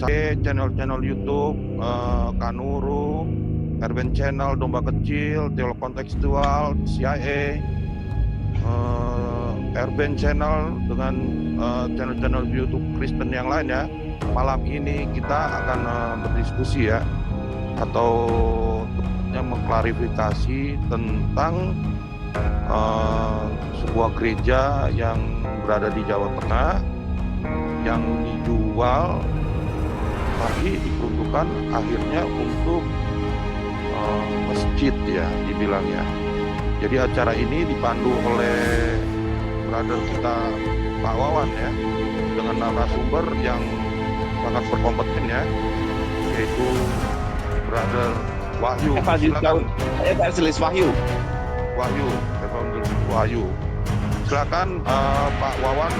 channel-channel YouTube, Kanuru, Erben Channel, Domba Kecil, Teolog Kontekstual, CIA, Erben Channel dengan channel-channel YouTube Kristen yang lain ya. Malam ini kita akan berdiskusi ya, atau tepatnya mengklarifikasi tentang sebuah gereja yang berada di Jawa Tengah yang dijual tapi diperuntukkan akhirnya untuk masjid ya dibilangnya. Jadi acara ini dipandu oleh brother kita Pak Wawan ya, dengan narasumber yang sangat berkompeten ya, yaitu brother Wahyu. Silakan. Evangelis Wahyu. Evangelis Wahyu. Silakan Pak Wawan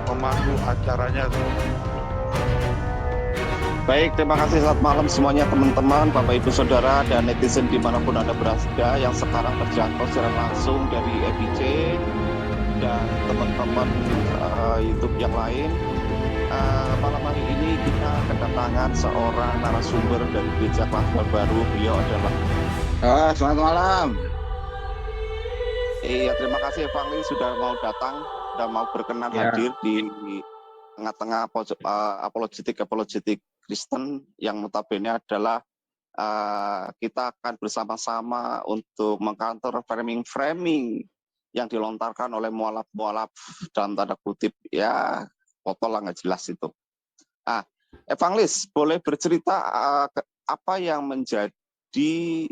memandu acaranya. Baik, terima kasih. Selamat malam semuanya teman-teman, Bapak Ibu Saudara dan netizen dimanapun Anda berada yang sekarang terjangkau secara langsung dari EBC dan teman-teman YouTube yang lain. Malam hari ini kita kedatangan seorang narasumber dari Gereja Kelas Baru. Beliau adalah selamat malam. Iya, terima kasih Evangelis sudah mau datang dan mau berkenan hadir di tengah-tengah apologetik Kristen yang notabene adalah kita akan bersama-sama untuk mengcounter framing yang dilontarkan oleh mualaf dalam tanda kutip ya foto lah nggak jelas itu. Evangelis boleh bercerita apa yang menjadi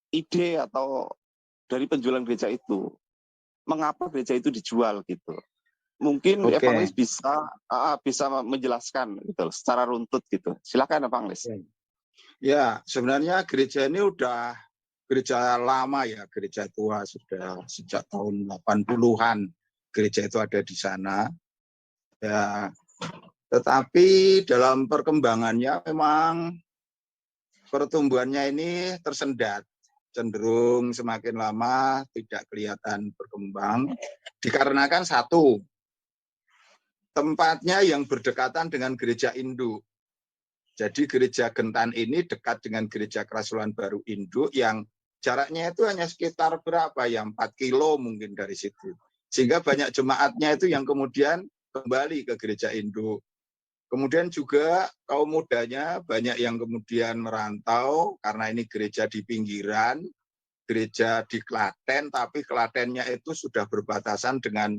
ide atau dari penjualan gereja itu, mengapa gereja itu dijual gitu? Mungkin Evangelis bisa menjelaskan gitu secara runtut gitu. Silakan Evangelis. Ya, sebenarnya gereja ini udah gereja lama ya, gereja tua, sudah sejak tahun 80-an gereja itu ada di sana. Ya, tetapi dalam perkembangannya memang pertumbuhannya ini tersendat, cenderung semakin lama tidak kelihatan berkembang, dikarenakan satu, tempatnya yang berdekatan dengan gereja induk. Jadi gereja Gentan ini dekat dengan gereja Kerasulan Baru induk yang jaraknya itu hanya sekitar berapa ya, 4 kilo mungkin dari situ. Sehingga banyak jemaatnya itu yang kemudian kembali ke gereja induk. Kemudian juga kaum mudanya banyak yang kemudian merantau karena ini gereja di pinggiran, gereja di Klaten, tapi Klatennya itu sudah berbatasan dengan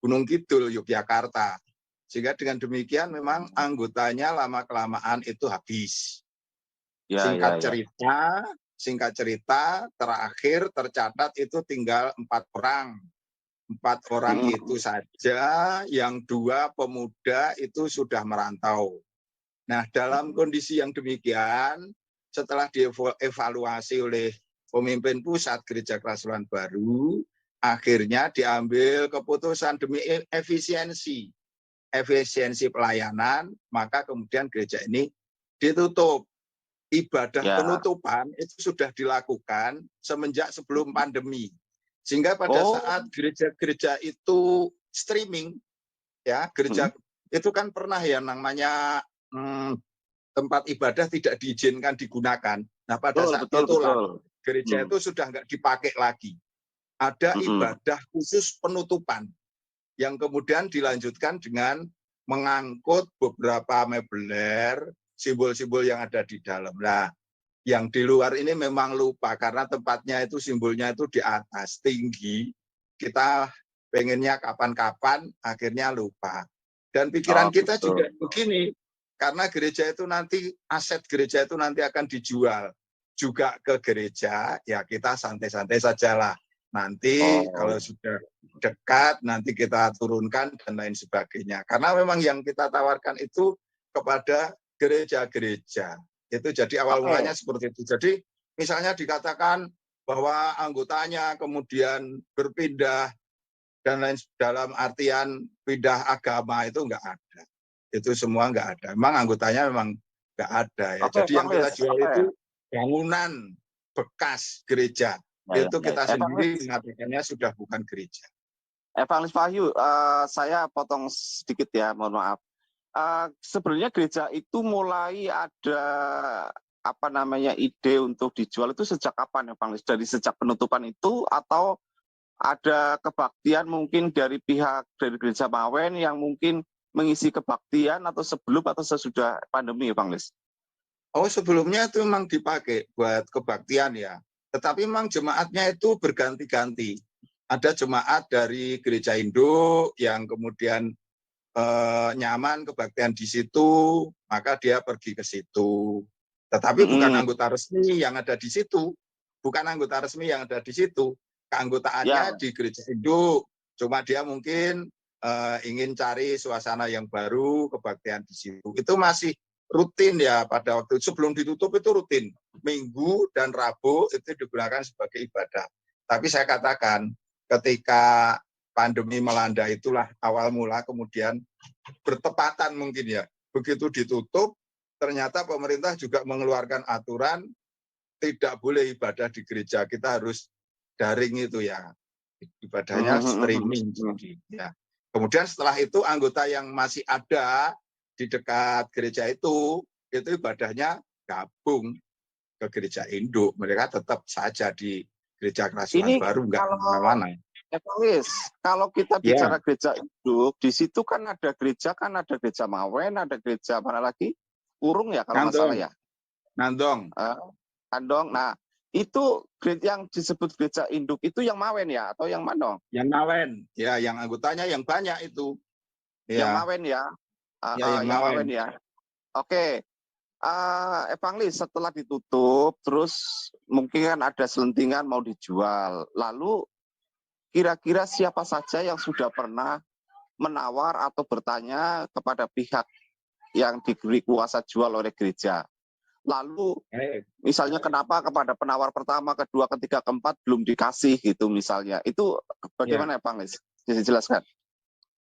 Gunung Kidul, Yogyakarta. Sehingga dengan demikian memang anggotanya lama-kelamaan itu habis. Singkat cerita, terakhir tercatat itu tinggal 4 orang. 4 orang itu saja, yang 2 pemuda itu sudah merantau. Nah, dalam kondisi yang demikian, setelah dievaluasi oleh pemimpin pusat Gereja Kerasulan Baru, akhirnya diambil keputusan demi efisiensi pelayanan, maka kemudian gereja ini ditutup. Ibadah penutupan itu sudah dilakukan semenjak sebelum pandemi. Sehingga pada saat gereja-gereja itu streaming, ya gereja itu kan pernah ya namanya tempat ibadah tidak diizinkan digunakan. Nah pada saat itulah gereja itu sudah nggak dipakai lagi. Ada ibadah khusus penutupan yang kemudian dilanjutkan dengan mengangkut beberapa mebeler, simbol-simbol yang ada di dalam. Nah, yang di luar ini memang lupa karena tempatnya itu simbolnya itu di atas tinggi. Kita pengennya kapan-kapan, akhirnya lupa. Dan pikiran kita juga begini, karena gereja itu nanti aset gereja itu nanti akan dijual juga ke gereja, ya kita santai-santai sajalah. Nanti kalau sudah dekat nanti kita turunkan dan lain sebagainya. Karena memang yang kita tawarkan itu kepada gereja-gereja. Itu jadi awal mulanya seperti itu. Jadi misalnya dikatakan bahwa anggotanya kemudian berpindah dan lain dalam artian pindah agama itu enggak ada. Itu semua enggak ada. Memang anggotanya memang enggak ada ya. Jadi yang kita jual itu bangunan bekas gereja. Itu kita sendiri mengatakannya sudah bukan gereja. Evangelis Wahyu, saya potong sedikit ya, mohon maaf. Sebenarnya gereja itu mulai ada apa namanya ide untuk dijual itu sejak kapan, Evangelis? Dari sejak penutupan itu atau ada kebaktian mungkin dari pihak dari gereja Mawen yang mungkin mengisi kebaktian atau sebelum atau sesudah pandemi, Evangelis? Oh, sebelumnya itu memang dipakai buat kebaktian ya. Tetapi memang jemaatnya itu berganti-ganti. Ada jemaat dari gereja induk yang kemudian nyaman kebaktian di situ, maka dia pergi ke situ. Tetapi bukan anggota resmi yang ada di situ. Bukan anggota resmi yang ada di situ. Keanggotaannya di gereja induk. Cuma dia mungkin ingin cari suasana yang baru, kebaktian di situ. Itu masih rutin ya pada waktu itu. Sebelum ditutup itu rutin. Minggu dan Rabu itu digunakan sebagai ibadah. Tapi saya katakan ketika pandemi melanda itulah awal mula kemudian bertepatan mungkin ya. Begitu ditutup, ternyata pemerintah juga mengeluarkan aturan tidak boleh ibadah di gereja. Kita harus daring itu ya. Ibadahnya streaming. Ya. Kemudian setelah itu anggota yang masih ada di dekat gereja itu ibadahnya gabung ke gereja induk. Mereka tetap saja di gereja Kerasulan Baru, enggak kemana-mana. Evangelis, kalau kita bicara gereja induk, di situ kan ada gereja Mawen, ada gereja mana lagi? Urung ya kalau nggak salah ya. Nandong. Nandong. Nah, itu yang disebut gereja induk itu yang Mawen ya atau yang mana? Yang Mawen. Ya, yang anggotanya yang banyak itu. Yang Mawen ya. Yang Mawen ya. Oke. Evangelis, setelah ditutup, terus mungkin kan ada selentingan mau dijual. Lalu kira-kira siapa saja yang sudah pernah menawar atau bertanya kepada pihak yang diberi kuasa jual oleh gereja? Lalu misalnya kenapa kepada penawar pertama, kedua, ketiga, keempat belum dikasih gitu misalnya. Itu bagaimana Evangelis? Bisa dijelaskan?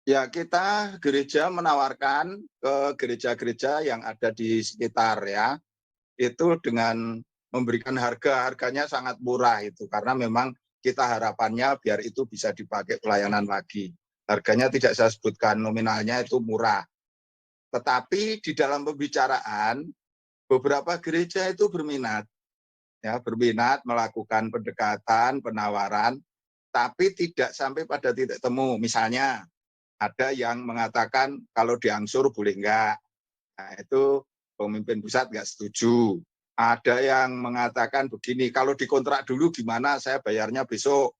Ya, kita gereja menawarkan ke gereja-gereja yang ada di sekitar ya. Itu dengan memberikan harganya sangat murah itu. Karena memang kita harapannya biar itu bisa dipakai pelayanan lagi. Harganya tidak saya sebutkan, nominalnya itu murah. Tetapi di dalam pembicaraan, beberapa gereja itu berminat. Ya, berminat melakukan pendekatan, penawaran, tapi tidak sampai pada titik temu. Misalnya, ada yang mengatakan kalau diangsur boleh enggak. Nah, itu pemimpin pusat enggak setuju. Ada yang mengatakan begini, kalau dikontrak dulu gimana, saya bayarnya besok.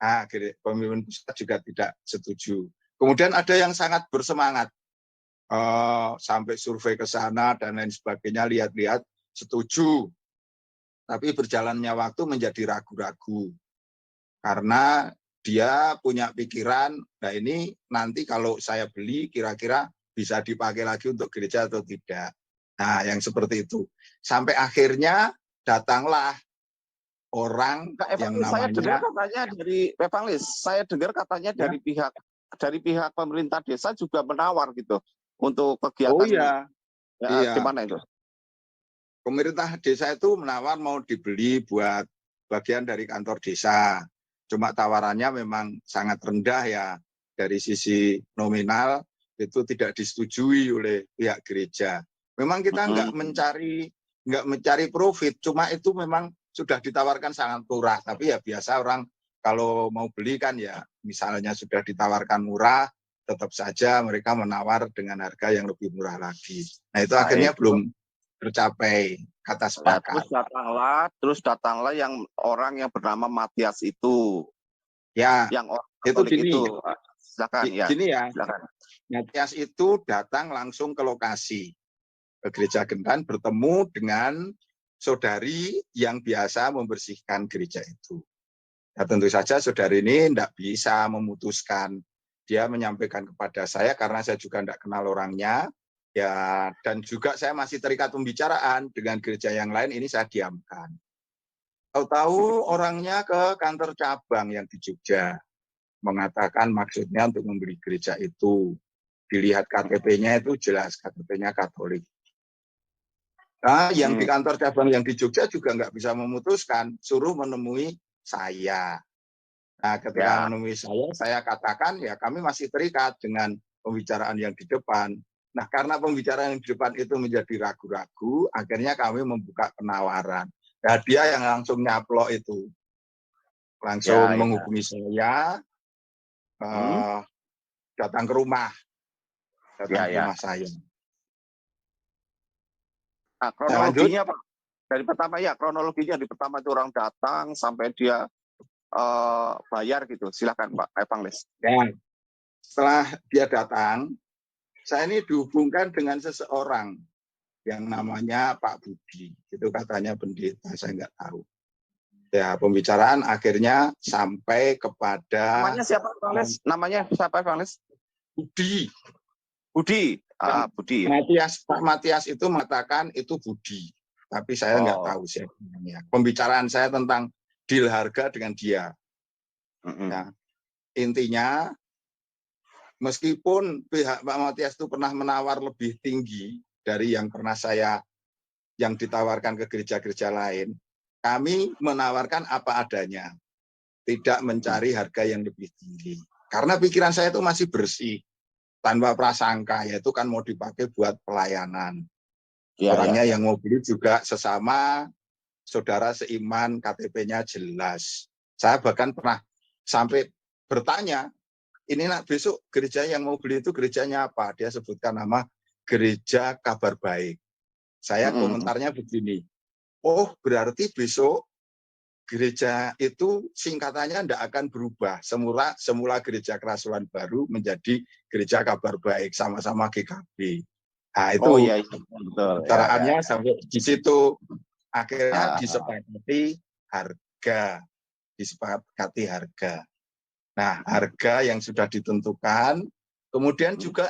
Nah, pemimpin pusat juga tidak setuju. Kemudian ada yang sangat bersemangat. Sampai survei ke sana dan lain sebagainya, lihat-lihat, setuju. Tapi berjalannya waktu menjadi ragu-ragu. Karena dia punya pikiran, nah ini nanti kalau saya beli kira-kira bisa dipakai lagi untuk gereja atau tidak. Nah, yang seperti itu. Sampai akhirnya datanglah orang yang namanya... Saya dengar katanya dari Evangelis, saya dengar katanya dari pihak pemerintah desa juga menawar gitu untuk kegiatan. Oh iya. Gimana itu? Pemerintah desa itu menawar mau dibeli buat bagian dari kantor desa. Cuma tawarannya memang sangat rendah ya, dari sisi nominal itu tidak disetujui oleh pihak gereja. Memang kita nggak mencari profit, cuma itu memang sudah ditawarkan sangat murah. Tapi ya biasa orang kalau mau beli kan ya misalnya sudah ditawarkan murah, tetap saja mereka menawar dengan harga yang lebih murah lagi. Nah itu akhirnya belum tercapai kata sepakat. Terus datanglah yang orang yang bernama Matias itu. Ya, yang itu gini. Silakan ya. Gini ya. Silakan. Matias itu datang langsung ke lokasi ke gereja Gendan, bertemu dengan saudari yang biasa membersihkan gereja itu. Nah, tentu saja saudari ini tidak bisa memutuskan. Dia menyampaikan kepada saya karena saya juga tidak kenal orangnya. Ya, dan juga saya masih terikat pembicaraan dengan gereja yang lain, ini saya diamkan. Tahu-tahu orangnya ke kantor cabang yang di Jogja, mengatakan maksudnya untuk membeli gereja itu. Dilihat KTP-nya itu jelas, KTP-nya Katolik. Nah, yang di kantor cabang yang di Jogja juga nggak bisa memutuskan, suruh menemui saya. Nah, ketika menemui saya katakan ya kami masih terikat dengan pembicaraan yang di depan. Nah, karena pembicaraan yang di depan itu menjadi ragu-ragu, akhirnya kami membuka penawaran. Nah, dia yang langsung nyaplok itu, langsung menghubungi saya, datang ke rumah saya. Nah, Saya lanjut. kronologinya Pak, dari pertama kronologinya di pertama itu orang datang sampai dia bayar gitu. Silakan Pak Evangelis. Ya, setelah dia datang, saya ini dihubungkan dengan seseorang yang namanya Pak Budi. Itu katanya pendeta, saya nggak tahu. Ya, pembicaraan akhirnya sampai kepada... Namanya siapa Evangelis? Namanya siapa Evangelis? Budi. Budi. Budi. Pak Matias itu mengatakan itu Budi. Tapi saya nggak tahu siapa namanya. Pembicaraan saya tentang deal harga dengan dia. Nah, intinya, meskipun pihak Pak Matias itu pernah menawar lebih tinggi dari yang pernah yang ditawarkan ke gereja-gereja lain, kami menawarkan apa adanya, tidak mencari harga yang lebih tinggi. Karena pikiran saya itu masih bersih, tanpa prasangka, yaitu kan mau dipakai buat pelayanan. Orangnya yang mau beli juga sesama saudara seiman, KTP-nya jelas. Saya bahkan pernah sampai bertanya, ini nak besok gereja yang mau beli itu gerejanya apa? Dia sebutkan nama Gereja Kabar Baik. Saya komentarnya begini, oh berarti besok gereja itu singkatannya tidak akan berubah. Semula Gereja Kerasulan Baru menjadi Gereja Kabar Baik, sama-sama GKB. Nah itu pembicaraannya sampai di situ. Akhirnya disepakati harga. Nah, harga yang sudah ditentukan, kemudian juga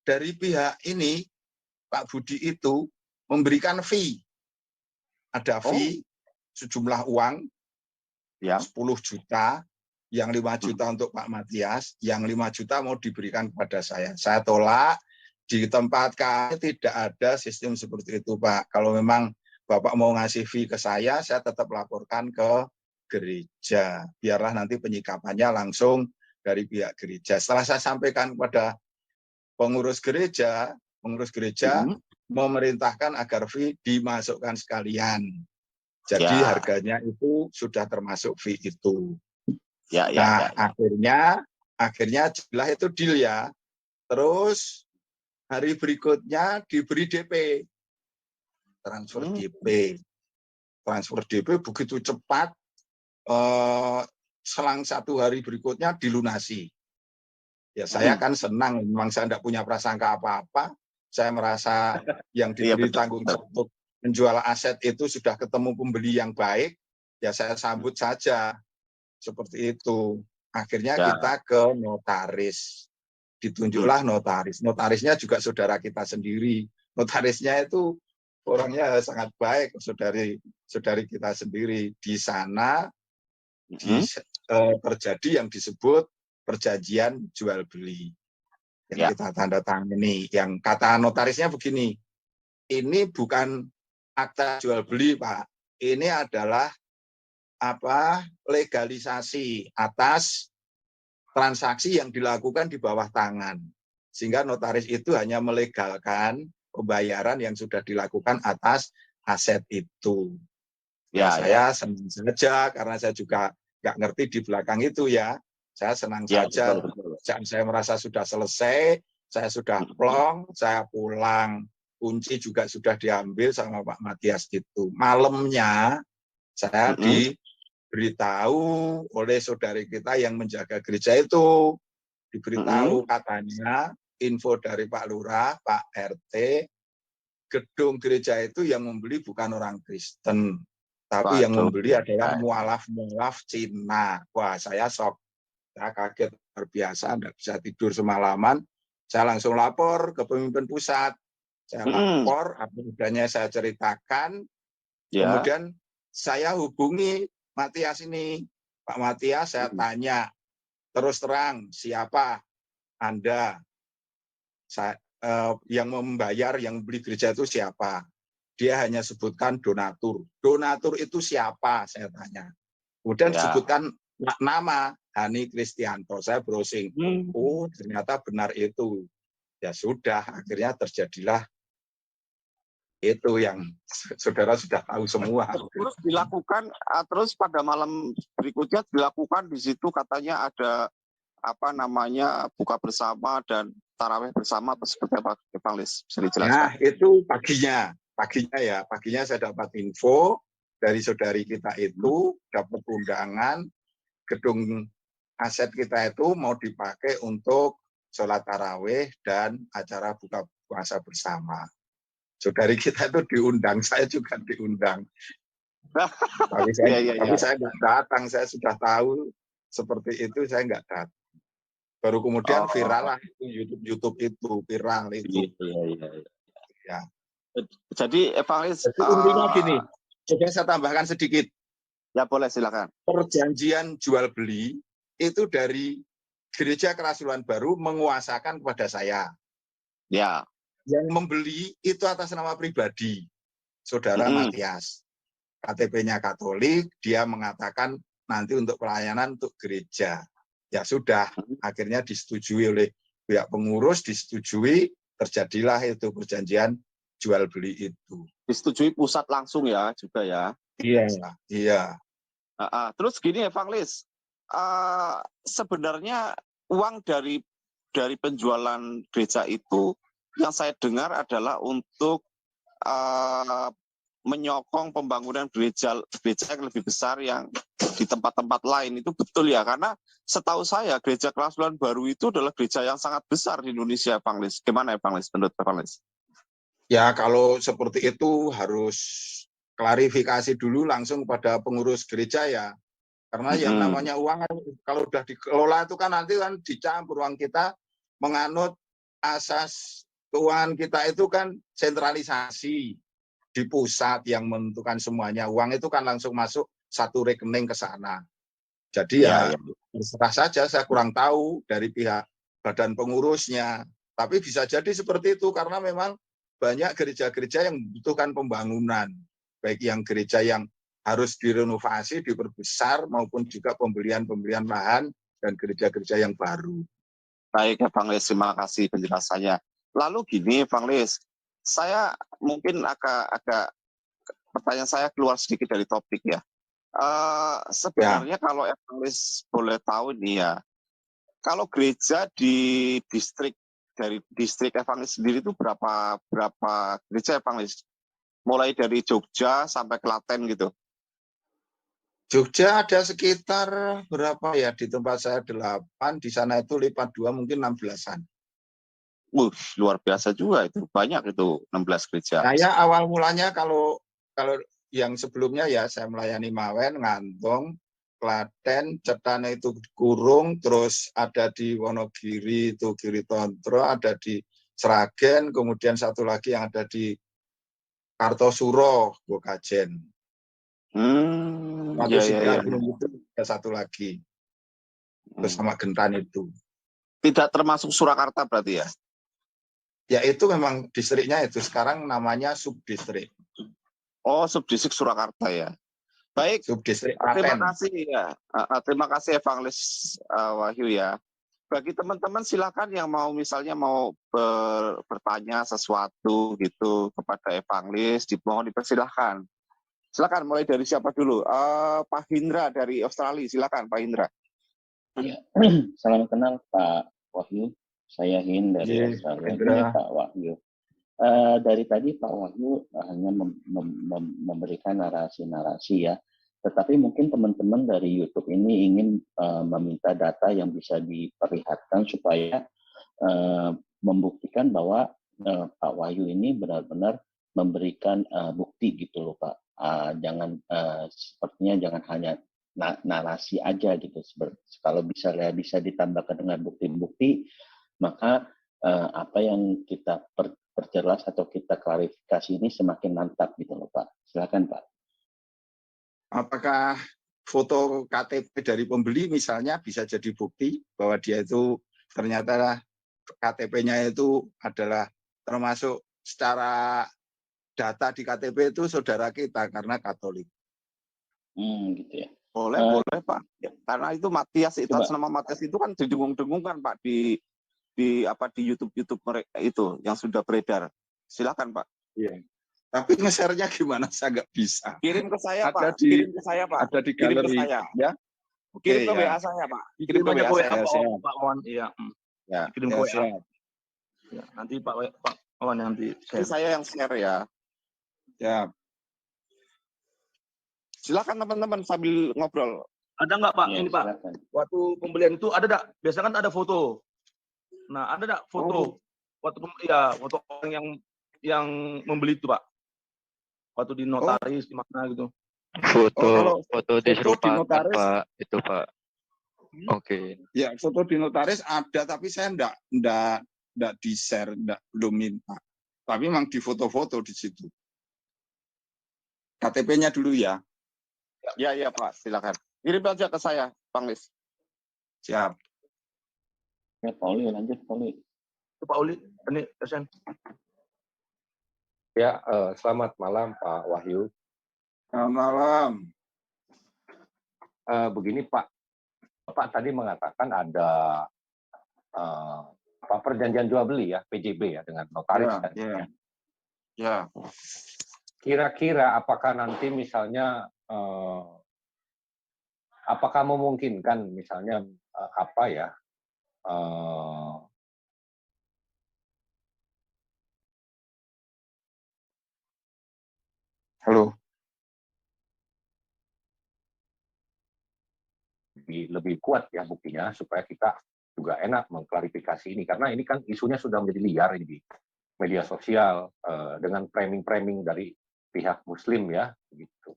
dari pihak ini, Pak Budi itu memberikan fee. Ada fee sejumlah uang, 10 juta, yang 5 juta untuk Pak Matias, yang 5 juta mau diberikan kepada saya. Saya tolak, di tempat kami tidak ada sistem seperti itu, Pak. Kalau memang Bapak mau ngasih fee ke saya tetap laporkan ke gereja. Biarlah nanti penyikapannya langsung dari pihak gereja. Setelah saya sampaikan kepada pengurus gereja memerintahkan agar fee dimasukkan sekalian. Jadi harganya itu sudah termasuk fee itu. Akhirnya jelas itu deal ya. Terus hari berikutnya diberi DP. Transfer DP begitu cepat, selang 1 hari berikutnya dilunasi. Ya saya kan senang, memang saya tidak punya prasangka apa-apa. Saya merasa yang diberi tanggung jawab untuk menjual aset itu sudah ketemu pembeli yang baik, ya saya sambut saja. Seperti itu. Akhirnya kita ke notaris. Ditunjuklah notaris. Notarisnya juga saudara kita sendiri. Notarisnya itu orangnya sangat baik, saudari kita sendiri. Di sana terjadi yang disebut perjanjian jual beli yang kita tanda tangani. Yang kata notarisnya begini, ini bukan akta jual beli, Pak. Ini adalah legalisasi atas transaksi yang dilakukan di bawah tangan. Sehingga notaris itu hanya melegalkan pembayaran yang sudah dilakukan atas aset itu. Saya senang saja karena saya juga nggak ngerti di belakang itu ya. Saya senang saja. Saya merasa sudah selesai, saya sudah plong, saya pulang. Kunci juga sudah diambil sama Pak Matias itu. Malamnya saya diberitahu oleh saudari kita yang menjaga gereja itu. Diberitahu katanya info dari Pak Lurah, Pak RT, gedung gereja itu yang membeli bukan orang Kristen, tapi yang membeli adalah mualaf Cina. Wah, saya shock. Saya kaget luar biasa, tidak bisa tidur semalaman. Saya langsung lapor ke pemimpin pusat. Saya lapor, apa adanya saya ceritakan. Kemudian saya hubungi Matias ini. Pak Matias, saya tanya, terus terang, siapa Anda? Yang membayar, yang beli gereja itu siapa? Dia hanya sebutkan donatur. Donatur itu siapa? Saya tanya. Kemudian disebutkan nama Hani Kristianto. Saya browsing, oh ternyata benar itu. Ya sudah, akhirnya terjadilah itu yang saudara sudah tahu semua. Terus dilakukan, terus pada malam berikutnya dilakukan di situ katanya ada apa namanya buka bersama dan tarawih bersama atau seperti apa, Bang Lis? Bisa dijelaskan? Nah, itu paginya saya dapat info dari saudari kita itu, dapat undangan gedung aset kita itu mau dipakai untuk sholat tarawih dan acara buka puasa bersama. Saudari kita itu diundang, saya juga diundang. Tapi saya nggak datang, saya sudah tahu seperti itu, saya nggak datang. Baru kemudian viral lah itu YouTube itu viral itu. Ya. Jadi Bang Lis, intinya gini, coba saya tambahkan sedikit. Ya boleh, silakan. Perjanjian jual beli itu dari Gereja Kerasulan Baru menguasakan kepada saya. Ya. Yang membeli itu atas nama pribadi, Saudara Matias. KTP-nya Katolik, dia mengatakan nanti untuk pelayanan untuk gereja. Ya sudah, akhirnya disetujui oleh pihak pengurus, disetujui, terjadilah itu perjanjian jual beli itu. Disetujui pusat langsung ya juga ya. Iya. Terus gini ya, Bang Lis, sebenarnya uang dari penjualan gereja itu yang saya dengar adalah untuk menyokong pembangunan gereja yang lebih besar yang di tempat-tempat lain. Itu betul ya? Karena setahu saya gereja Kerasulan Baru itu adalah gereja yang sangat besar di Indonesia, Bang Lis. Gimana ya, Bang Lis? Menurut Bang Lis? Ya, kalau seperti itu harus klarifikasi dulu langsung pada pengurus gereja ya. Karena yang namanya uang kalau udah dikelola itu kan nanti kan dicampur, uang kita menganut asas keuangan kita itu kan sentralisasi di pusat yang menentukan semuanya. Uang itu kan langsung masuk satu rekening ke sana. Jadi ya terserah saja, saya kurang tahu dari pihak badan pengurusnya. Tapi bisa jadi seperti itu karena memang banyak gereja-gereja yang membutuhkan pembangunan. Baik yang gereja yang harus direnovasi, diperbesar, maupun juga pembelian lahan dan gereja-gereja yang baru. Baik ya Bang Lis, terima kasih penjelasannya. Lalu gini Bang Lis, saya mungkin agak pertanyaan saya keluar sedikit dari topik ya. Sebenarnya kalau Bang Lis boleh tahu nih ya, kalau gereja di dari distrik Evangelis sendiri itu berapa gereja Evangelis? Mulai dari Jogja sampai Klaten gitu. Jogja ada sekitar berapa ya, di tempat saya 8, di sana itu lipat 2 mungkin 16-an. Luar biasa juga itu, banyak itu 16 gereja. Saya awal mulanya kalau yang sebelumnya ya saya melayani Mawen, Ngantong, Klaten, Cetana itu Kurung, terus ada di Wonogiri itu Giri Tontro, ada di Sragen, kemudian satu lagi yang ada di Kartosuro, Bokajen. Itu ada satu lagi bersama Gentan itu. Tidak termasuk Surakarta berarti ya? Ya itu memang distriknya itu sekarang namanya subdistrik. Oh, subdistrik Surakarta ya. Baik, subdistrik terima kasih ya. Terima kasih Evangelis Wahyu ya. Bagi teman-teman silakan yang mau misalnya mau bertanya sesuatu gitu kepada Evangelis, mohon dipersilahkan. Silakan mulai dari siapa dulu? Pak Hindra dari Australia, silakan Pak Hindra. Ya, salam kenal Pak Wahyu. Saya Hin dari Australia, Pak Wahyu. Dari tadi Pak Wahyu hanya memberikan narasi-narasi ya. Tetapi mungkin teman-teman dari YouTube ini ingin meminta data yang bisa diperlihatkan supaya membuktikan bahwa Pak Wahyu ini benar-benar memberikan bukti gitu loh Pak. Sepertinya jangan hanya narasi aja gitu. Kalau bisa ditambahkan dengan bukti-bukti, maka apa yang kita perjelas atau kita klarifikasi ini semakin mantap gitu loh Pak. Silakan Pak. Apakah foto KTP dari pembeli misalnya bisa jadi bukti bahwa dia itu ternyata KTP-nya itu adalah termasuk secara data di KTP itu saudara kita karena Katolik. Gitu ya. Boleh Pak. Ya, karena itu Matias itu Coba. atas nama Matias itu kan didengung-dengungkan Pak di YouTube mereka itu yang sudah beredar. Silakan Pak. Iya. Tapi nge-share-nya gimana? Saya nggak bisa. Kirim ke saya Ada Pak. di- Kirim ke saya Pak. Ada di Kirim ke galeri. saya. Ya. Oke, Kirim ke ya. WA saya Pak. Kirim ke Kirim aja WA ke WA saya. siap. Pak Wawan. Iya. Ya. Kirim Ya, ke WA. siap. Ya, nanti Pak Wawan nanti Ini share. saya yang share ya. Ya. Silakan teman-teman sambil ngobrol. Ada nggak Pak? Ya, Ini Pak. silakan. Waktu pembelian itu ada nggak? Biasanya kan ada foto. Nah, ada nggak foto? Waktu foto orang yang membeli itu Pak. Waktu di notaris di mana gitu. kalau Foto di diserupakan notaris- Pak, itu Pak. Oke. Ya, foto di notaris ada, tapi saya enggak di-share, belum minta. Tapi memang di foto-foto di situ. KTP-nya dulu ya. Ya Pak, silakan. Kirim aja ke saya, Bang Lis. Siap. Ya, Pauli, lanjut Pauli. Itu Pak Uli, ini Esen. Ya, selamat malam Pak Wahyu. Selamat malam. Begini Pak tadi mengatakan ada perjanjian jual beli ya, PJB ya dengan notaris. Ya, dan ya. Ya. Kira-kira apakah nanti misalnya apakah memungkinkan misalnya Halo. lebih kuat ya buktinya supaya kita juga enak mengklarifikasi ini, karena ini kan isunya sudah menjadi liar ini di media sosial dengan framing dari pihak Muslim ya gitu.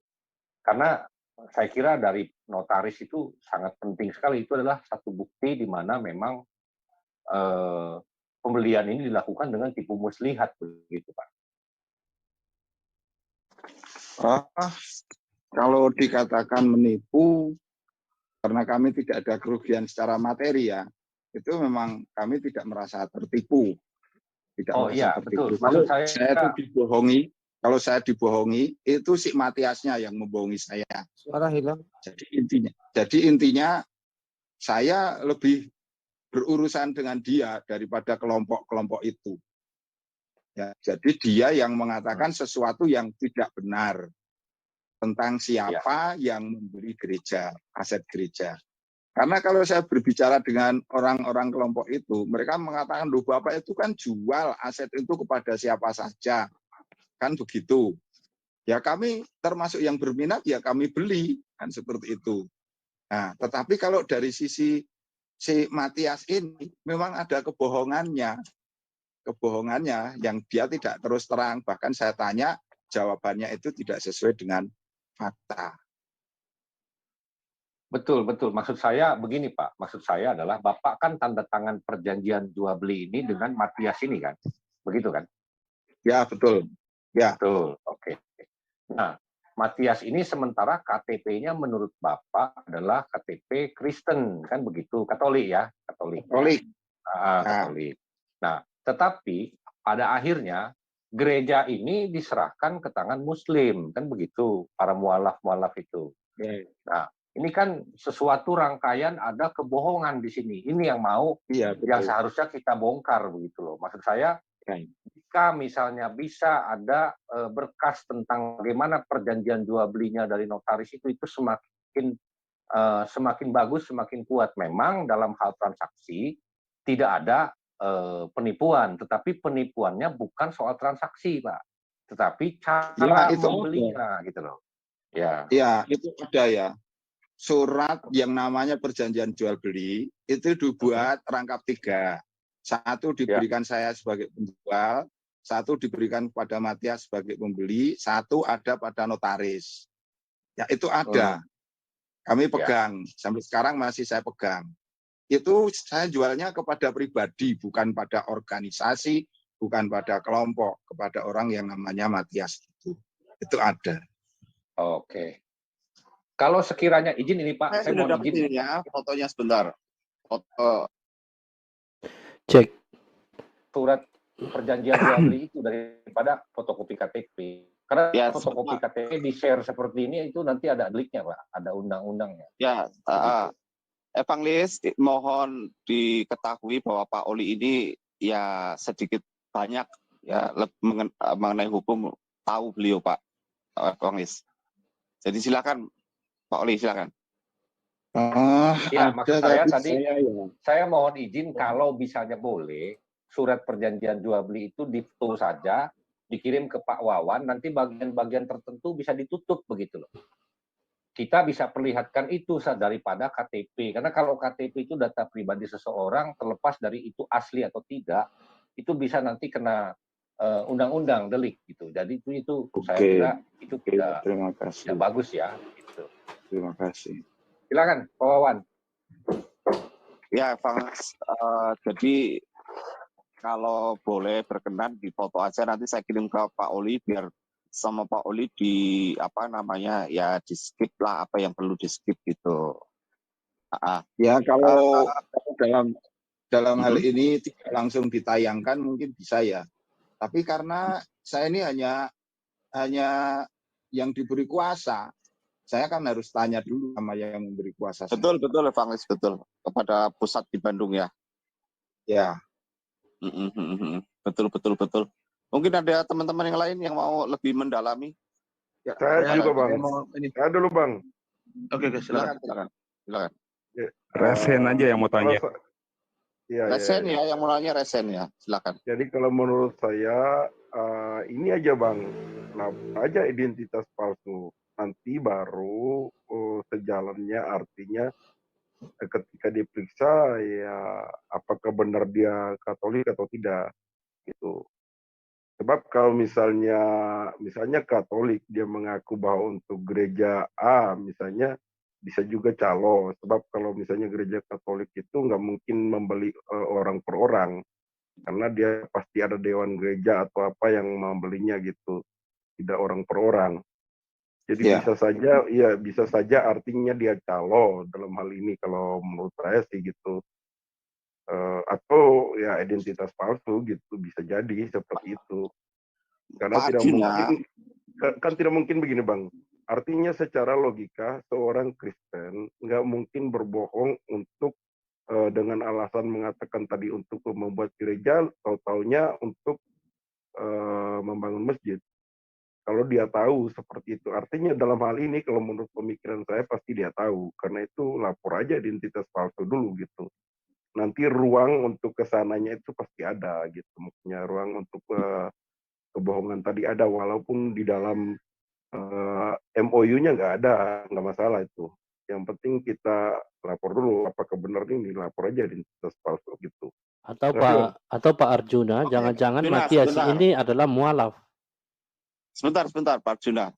Karena saya kira dari notaris itu sangat penting sekali, itu adalah satu bukti di mana memang pembelian ini dilakukan dengan tipu muslihat begitu Pak. Kalau dikatakan menipu, karena kami tidak ada kerugian secara materi ya, itu memang kami tidak merasa tertipu. Tidak Oh merasa iya, tertipu. betul. Kalau Maksud saya itu dibohongi, kalau saya dibohongi, itu si Matiasnya yang membohongi saya. Suara hilang. Jadi intinya saya lebih berurusan dengan dia daripada kelompok-kelompok itu. Ya, jadi dia yang mengatakan sesuatu yang tidak benar tentang siapa yang membeli gereja, aset gereja. Karena kalau saya berbicara dengan orang-orang kelompok itu, mereka mengatakan, loh Bapak itu kan jual aset itu kepada siapa saja. Kan begitu. Ya kami termasuk yang berminat, ya kami beli. Kan seperti itu. Nah, tetapi kalau dari sisi si Matias ini, memang ada kebohongannya. Kebohongannya yang dia tidak terus terang. Bahkan saya tanya, jawabannya itu tidak sesuai dengan fakta. Betul. Maksud saya begini Pak, maksud saya adalah Bapak kan tanda tangan perjanjian jual beli ini dengan Matias ini kan, begitu kan? Ya betul. Ya. Betul, oke. Nah, Matias ini sementara KTP-nya menurut Bapak adalah KTP Kristen, kan begitu, Katolik ya, Katolik. Katolik. Nah, tetapi pada akhirnya gereja ini diserahkan ke tangan Muslim, kan begitu, para mualaf-mualaf itu. Nah, ini kan sesuatu rangkaian ada kebohongan di sini. Ini yang yang seharusnya kita bongkar begitu loh. Maksud saya, jika misalnya bisa ada berkas tentang bagaimana perjanjian jual belinya dari notaris itu semakin bagus, semakin kuat. Memang dalam hal transaksi tidak ada penipuan, tetapi penipuannya bukan soal transaksi, Pak, tetapi cara membelinya gitu loh. Ya, itu ada ya. Surat yang namanya perjanjian jual beli itu dibuat rangkap 3. Satu diberikan saya sebagai penjual, satu diberikan kepada Matias sebagai pembeli, satu ada pada notaris. Ya itu ada. Kami pegang, sampai sekarang masih saya pegang. Itu saya jualnya kepada pribadi, bukan pada organisasi, bukan pada kelompok, kepada orang yang namanya Matias itu. Itu ada. Oke. Kalau sekiranya izin ini Pak, saya mau izin ya, fotonya sebentar. Foto. Cek. Surat perjanjian jual beli itu daripada fotokopi KTP. Karena Ya, fotokopi KTP di share seperti ini itu nanti ada deliknya Pak, ada undang-undangnya. Ya, Evangelis mohon diketahui bahwa Pak Oli ini ya sedikit banyak ya mengenai hukum tahu beliau Pak Evangelis. Jadi silakan Pak Oli, silakan. Ya, maksud saya tadi saya mohon izin kalau misalnya boleh surat perjanjian jual beli itu ditulis saja, dikirim ke Pak Wawan, nanti bagian-bagian tertentu bisa ditutup begitu loh. Kita bisa perlihatkan itu daripada KTP, karena kalau KTP itu data pribadi seseorang, terlepas dari itu asli atau tidak, itu bisa nanti kena undang-undang delik gitu. Jadi itu saya kira itu tidak bagus ya. Gitu. Terima kasih. Silakan Pak Wawan. Ya, jadi kalau boleh berkenan di foto aja, nanti saya kirim ke Pak Oli biar sama Pak Oli di ya di skip lah apa yang perlu di skip gitu. Ya kalau dalam hal ini tidak langsung ditayangkan mungkin bisa ya. Tapi karena saya ini hanya yang diberi kuasa, saya kan harus tanya dulu sama yang memberi kuasa. Betul Evangelis, betul kepada pusat di Bandung ya. Ya. Betul. Mungkin ada teman-teman yang lain yang mau lebih mendalami. Ya, saya juga Bang. Saya dulu Bang. Oke, silakan. Ya, Resen aja yang mau tanya. Resen ya, yang mau nanya Resen ya, silakan. Jadi kalau menurut saya ini aja Bang, aja identitas palsu. Nanti baru sejalannya artinya ketika diperiksa ya apakah benar dia Katolik atau tidak gitu. Sebab kalau misalnya Katolik dia mengaku bahwa untuk gereja A misalnya bisa juga calo. Sebab kalau misalnya gereja Katolik itu nggak mungkin membeli orang per orang karena dia pasti ada dewan gereja atau apa yang membelinya gitu, tidak orang per orang. Jadi bisa saja artinya dia calo dalam hal ini kalau menurut saya sih gitu. Atau ya identitas palsu gitu, bisa jadi seperti itu. Karena tidak mungkin begini Bang. Artinya secara logika seorang Kristen nggak mungkin berbohong untuk dengan alasan mengatakan tadi untuk membuat gereja, tahu-taunya untuk membangun masjid. Kalau dia tahu seperti itu, artinya dalam hal ini kalau menurut pemikiran saya pasti dia tahu, karena itu lapor aja identitas palsu dulu gitu. Nanti ruang untuk kesananya itu pasti ada gitu, maksudnya ruang untuk kebohongan tadi ada, walaupun di dalam MOU-nya nggak masalah itu. Yang penting kita lapor dulu, apakah benar ini, lapor aja identitas palsu gitu. Atau Pak Arjuna, jangan-jangan Matias ini adalah mualaf. Sebentar Pak Arjuna.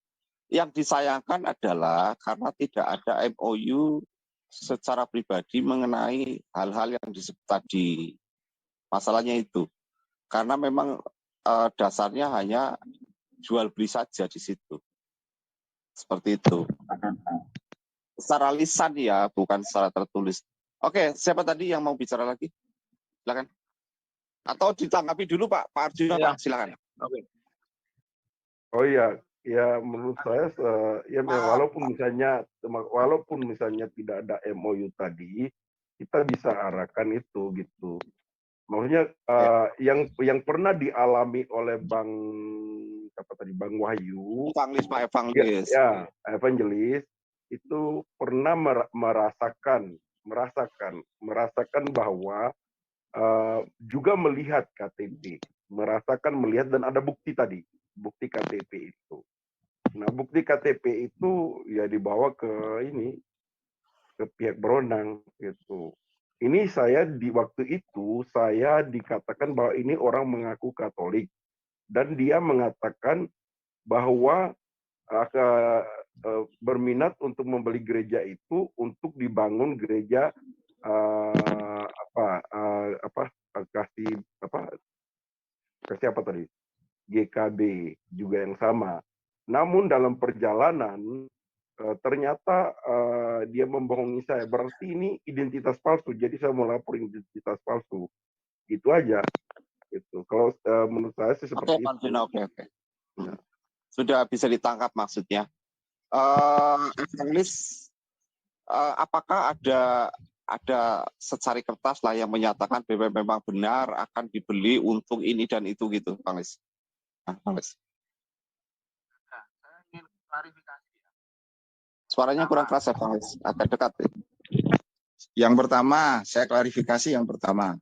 Yang disayangkan adalah karena tidak ada MOU secara pribadi mengenai hal-hal yang disebut tadi. Masalahnya itu. Karena memang dasarnya hanya jual beli saja di situ. Seperti itu. Secara lisan ya, bukan secara tertulis. Oke, siapa tadi yang mau bicara lagi? Silakan. Atau ditanggapi dulu Pak Arjuna, ya. Pak, silakan. Oke. Oh iya, ya menurut saya ya walaupun misalnya tidak ada MOU tadi, kita bisa arahkan itu gitu. Maksudnya yang pernah dialami oleh Bang Wahyu, Evangelis. Ya, Evangelis itu pernah merasakan bahwa juga melihat KTP, melihat dan ada bukti tadi. Bukti KTP itu. Nah, bukti KTP itu ya dibawa ke pihak berwenang gitu. Ini saya di waktu itu saya dikatakan bahwa ini orang mengaku Katolik dan dia mengatakan bahwa berminat untuk membeli gereja itu untuk dibangun gereja kasih apa tadi? GKB juga yang sama. Namun dalam perjalanan ternyata dia membohongi saya. Berarti ini identitas palsu. Jadi saya mau lapor identitas palsu. Itu aja. Itu. Kalau menurut saya sih seperti itu. Oke. sudah bisa ditangkap maksudnya. Evangelis, apakah ada secari kertas lah yang menyatakan bahwa memang benar akan dibeli untuk ini dan itu gitu, Bang Lis? Nah, Bang Lis. Saya ingin klarifikasi. Suaranya kurang keras ya, Bang Lis, agak dekat. Ya. Yang pertama, saya klarifikasi yang pertama.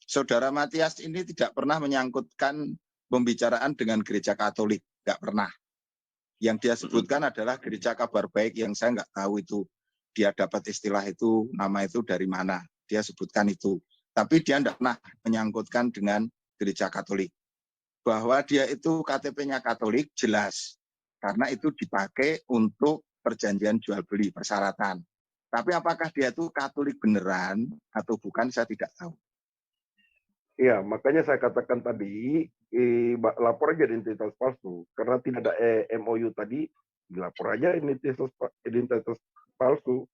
Saudara Matias ini tidak pernah menyangkutkan pembicaraan dengan gereja Katolik, nggak pernah. Yang dia sebutkan adalah gereja Kabar Baik yang saya nggak tahu itu dia dapat istilah itu, nama itu dari mana. Dia sebutkan itu. Tapi dia tidak pernah menyangkutkan dengan gereja Katolik. Bahwa dia itu KTP-nya Katolik jelas. Karena itu dipakai untuk perjanjian jual beli, persyaratan. Tapi apakah dia itu Katolik beneran atau bukan, saya tidak tahu. Iya, makanya saya katakan tadi, lapor aja identitas palsu. Karena tidak ada MOU tadi, dilapor aja identitas palsu.